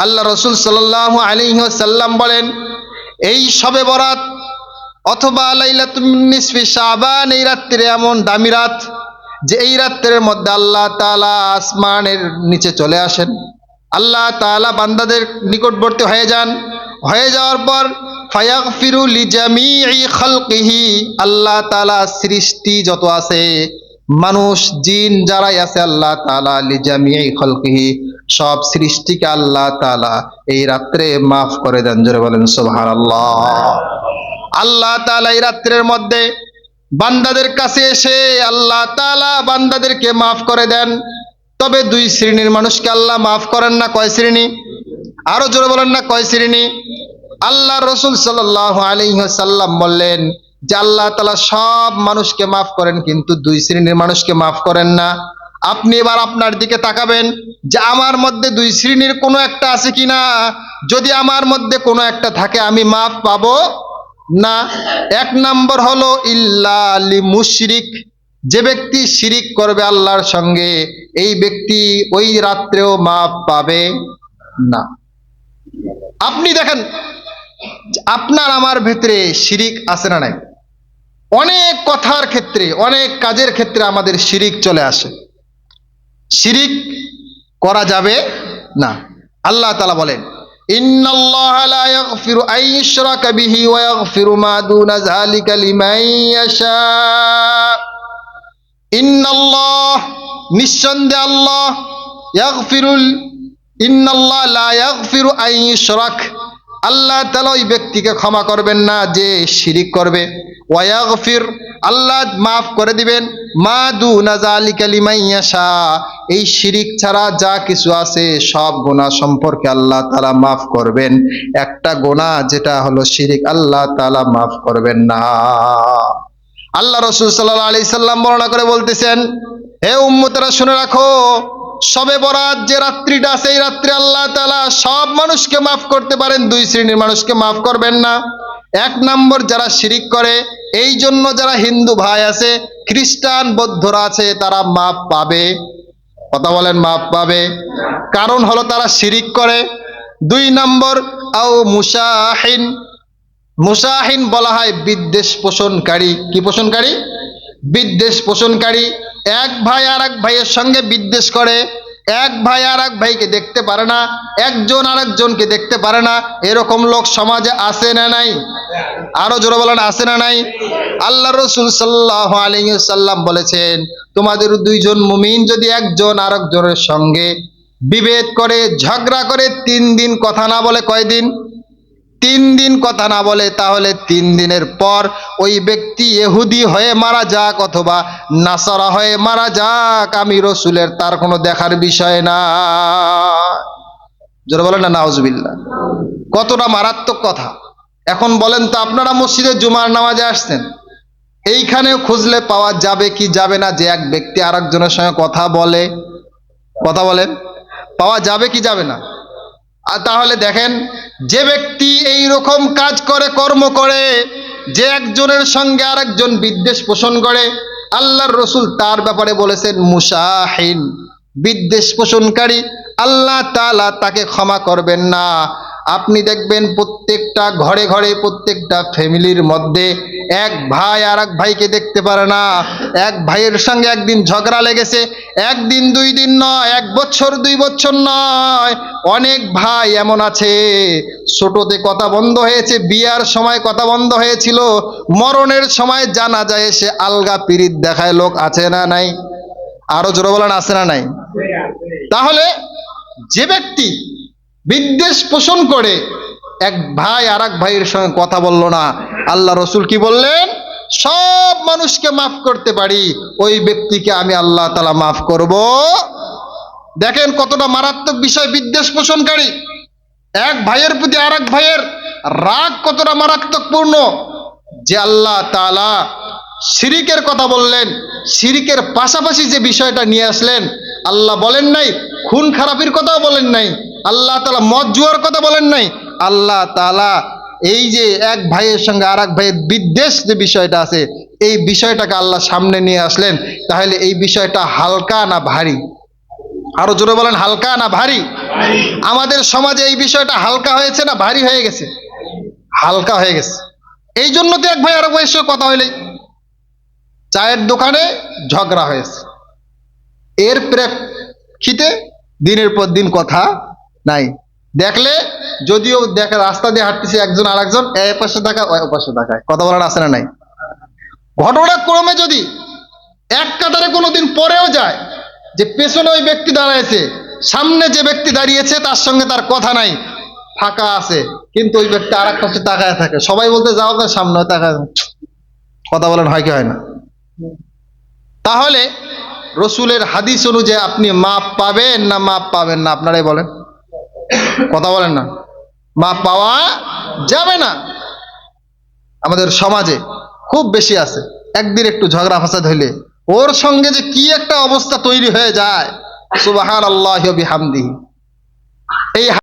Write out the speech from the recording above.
আল্লাহ রসুল সাল্লাল্লাহু আলাইহি ওয়াসাল্লাম বলেন, এই শবে বরাত অথবা লাইলাতুন নিসফি শাবান, এই রাত্রে এমন দামি রাত যে এই রাত্রের মধ্যে আল্লাহ তাআলা আসমানের নিচে চলে আসেন। আল্লাহ তাআলা বান্দাদের নিকটবর্তী হয়ে যান। হয়ে যাওয়ার পর ফায়াগফিরু লিজামিই খালকিহি, আল্লাহ তাআলা সৃষ্টি যত আছে, মানুষ জিন যারাই আছে, আল্লাহ তাআলা লিজামিই খালকিহি, সব সৃষ্টিকে আল্লাহ তাআলা এই রাত্রে মাফ করে দেন। জোরে বলেন সুবহানাল্লাহ। আল্লাহ তাআলা এই রাত্রের মধ্যে বান্দাদের কাছে এসে আল্লাহ তাআলা বান্দাদেরকে মাফ করে দেন। তবে দুই শ্রেণীর মানুষকে আল্লাহ মাফ করেন না। কয় শ্রেণী? আরো জোরে বলেন না, কয় শ্রেণী? আল্লাহ রসুল সাল্লাল্লাহু আলাইহি ওয়াসাল্লাম বললেন যে আল্লাহ তাআলা সব মানুষকে মাফ করেন, কিন্তু দুই শ্রেণীর মানুষকে মাফ করেন না। আপনি এবার আপনার দিকে তাকাবেন যে আমার মধ্যে দুই শ্রেণীর কোনো একটা আছে কিনা। যদি আমার মধ্যে কোনো একটা থাকে, আমি মাফ পাবো না। এক নম্বর হলো ইল্লা লি মুশরিক, যে ব্যক্তি শিরিক করবে আল্লাহর সঙ্গে, এই ব্যক্তি ওই রাত্রেও মাফ পাবে না। আপনি দেখেন আপনার আমার ভিতরে শিরিক আছে না নাই? অনেক কথার ক্ষেত্রে, অনেক কাজের ক্ষেত্রে আমাদের শিরিক চলে আসে। শিরিক করা যাবে না। আল্লাহ তাআলা বলেন, ইন্নাল্লাহা লা ইয়াগফিরু আন ইউশরাকা বিহি ওয়া ইয়াগফিরু মা দুনা যালিকা লিমান ইয়াশা। ইন্নাল্লাহ, নিঃসন্দেহে আল্লাহ, ইন্নাল্লাহ লা ইয়াগফিরু আন ইউশরাক, আল্লাহ তাআলা ওই ব্যক্তিকে ক্ষমা করবেন না যে শিরিক করবে। ওয়া ইয়াগফির, আল্লাহ মাফ করে দিবেন মা দুনা যালিকা লিমান ইয়াশা, এই শিরিক ছাড়া যা কিছু আছে সব গুনাহ সম্পর্কে আল্লাহ তাআলা মাফ করবেন। একটা গুনাহ যেটা হলো শিরিক, আল্লাহ তাআলা মাফ করবেন না। আল্লাহ রাসূল সাল্লাল্লাহু আলাইহি সাল্লাম বর্ণনা করে বলতেছেন, হে উম্মতেরা শুনে রাখো, শবে বরাত যে রাত্রিটা আছে, এই রাত্রে আল্লাহ তাআলা সব মানুষকে মাফ করতে পারেন, দুই শ্রেণীর মানুষকে মাফ করবেন না। এক নম্বর যারা শিরিক করে, এই জন্য যারা হিন্দু ভাই আছে, খ্রিস্টান বৌদ্ধরা আছে, তারা মাফ পাবে। কথা বলেন, মাফ পাবে। কারণ হলো তারা শিরিক করে। দুই নম্বর আও মুশাহিন, মুশাহিন বলা হয় বিদ্বেষ পোষণকারী। কি পোষণকারী? বিদ্বেষ পোষণকারী। এক ভাই আর এক ভাইয়ের সঙ্গে বিদ্বেষ করে, এক ভাই আর এক ভাইকে দেখতে পারে না, একজন আরেকজনকে দেখতে পারে না। এরকম লোক সমাজে আছে না নাই? আরো জোরে বলেন, আছে না নাই? আল্লাহ রসুল সাল্লাল্লাহু আলাইহি ওয়াসাল্লাম বলেছেন, তোমাদের দুইজন মুমিন যদি একজন আরেকজনের সঙ্গে বিভেদ করে, ঝগড়া করে, 3 দিন কথা না বলে, কয়দিন? 3 দিন কথা না বলে, তাহলে 3 দিনের পর ওই ব্যক্তি ইহুদি হয়ে মারা যাক অথবা নাসারা হয়ে মারা যাক, আমি রসুলের তার কোনো দেখার বিষয় না। জোরে বলেন না নাউজুবিল্লাহ। কতটা মারাত্মক কথা। এখন বলেন তো, আপনারা মসজিদে জুমার নামাজে আসছেন, এইখানেও খুঁজলে পাওয়া যাবে কি যাবে না যে এক ব্যক্তি আরেকজনের সঙ্গে কথা বলে? কথা বলেন, পাওয়া যাবে কি যাবে না? আর তাহলে দেখেন, যে ব্যক্তি এই রকম কাজ করে, কর্ম করে, যে একজনের সঙ্গে আরেকজন বিদ্বেষ পোষণ করে, আল্লাহর রসুল তার ব্যাপারে বলেছেন মুশাহিন, বিদ্বেষ পোষণকারী, আল্লাহ তাআলা তাকে ক্ষমা করবেন না। আপনি দেখবেন প্রত্যেকটা ঘরে ঘরে, প্রত্যেকটা ফ্যামিলির মধ্যে এক ভাই আর এক ভাইকে দেখতে পারে না। এক ভাইয়ের সঙ্গে একদিন ঝগড়া লেগেছে, একদিন 2 দিন নয়, 1 বছর 2 বছর নয়। অনেক ভাই এমন আছে, ছোটতে কথা বন্ধ হয়েছে, বিয়ার সময় কথা বন্ধ হয়েছিল, মরণের সময় জানাজায় এসে আলগা পিরিত দেখায় লোক আছে না নাই? আরো জোরে বলেন, আছে না নাই? তাহলে যে ব্যক্তি বিদ্বেষ পোষণ করে, এক ভাই আর এক ভাইয়ের সঙ্গে কথা বলল না, আল্লাহ রসুল কি বললেন? সব মানুষকে মাফ করতে পারি, ওই ব্যক্তিকে আমি আল্লাহ তাআলা মাফ করব। দেখেন কতটা মারাত্মক বিষয় বিদ্বেষ পোষণকারী। এক ভাইয়ের প্রতি আর এক ভাইয়ের রাগ কতটা মারাত্মকপূর্ণ, যে আল্লাহ তাআলা শিরিকের কথা বললেন, শিরিকের পাশাপাশি যে বিষয়টা নিয়ে আসলেন, আল্লাহ বলেন নাই খুন খারাপির কথাও বলেন নাই, আল্লাহ তাআলা মদ জুয়ার কথা বলেন নাই, আল্লাহ তাআলা এই যে এক ভাইয়ের সঙ্গে আর এক ভাইয়ের বিদ্বেষ যে বিষয়টা আছে, এই বিষয়টাকে আল্লাহ সামনে নিয়ে আসলেন। তাহলে এই বিষয়টা হালকা না ভারী? আরো জোরে বলেন, হালকা না ভারী? আমাদের সমাজে এই বিষয়টা হালকা হয়েছে না ভারী হয়ে গেছে? হালকা হয়ে গেছে। এই জন্য তো এক ভাই আরেক ভাইয়ের সঙ্গে কথা হইলেই চায়ের দোকানে ঝগড়া হয়েছে, এর প্রেক্ষিতে দিনের পর দিন কথা নাই। দেখলে যদিও দেখে রাস্তা দিয়ে হাঁটতেছে একজন আরেকজন, এ পাশে তাকায় ওই পাশে তাকায়, কথা বলার আছে না নাই? ঘটনাক্রমে যদি এক কাতারে কোনোদিন পরেও যায় যে পেছনে ওই ব্যক্তি দাঁড়াইছে, সামনে যে ব্যক্তি দাঁড়িয়েছে তার সঙ্গে তার কথা নাই, ফাঁকা আছে, কিন্তু ওই ব্যক্তি আর এক পাশে তাকায় থাকে, সবাই বলতে যাও তার সামনে তাকায়, কথা বলেন হয় কি হয় না? তাহলে রসুলের হাদিস অনুযায়ী আপনি মাপ পাবেন না মাপ পাবেন না? আপনারাই বলেন, কথা বলেন না। মাপ পাওয়া যাবে না। আমাদের সমাজে খুব বেশি আছে, একদিন একটু ঝগড়া ফাসাদ হইলে ওর সঙ্গে যে কি একটা অবস্থা তৈরি হয়ে যায়, সুবহানাল্লাহি ওয়া বিহামদিহি। এই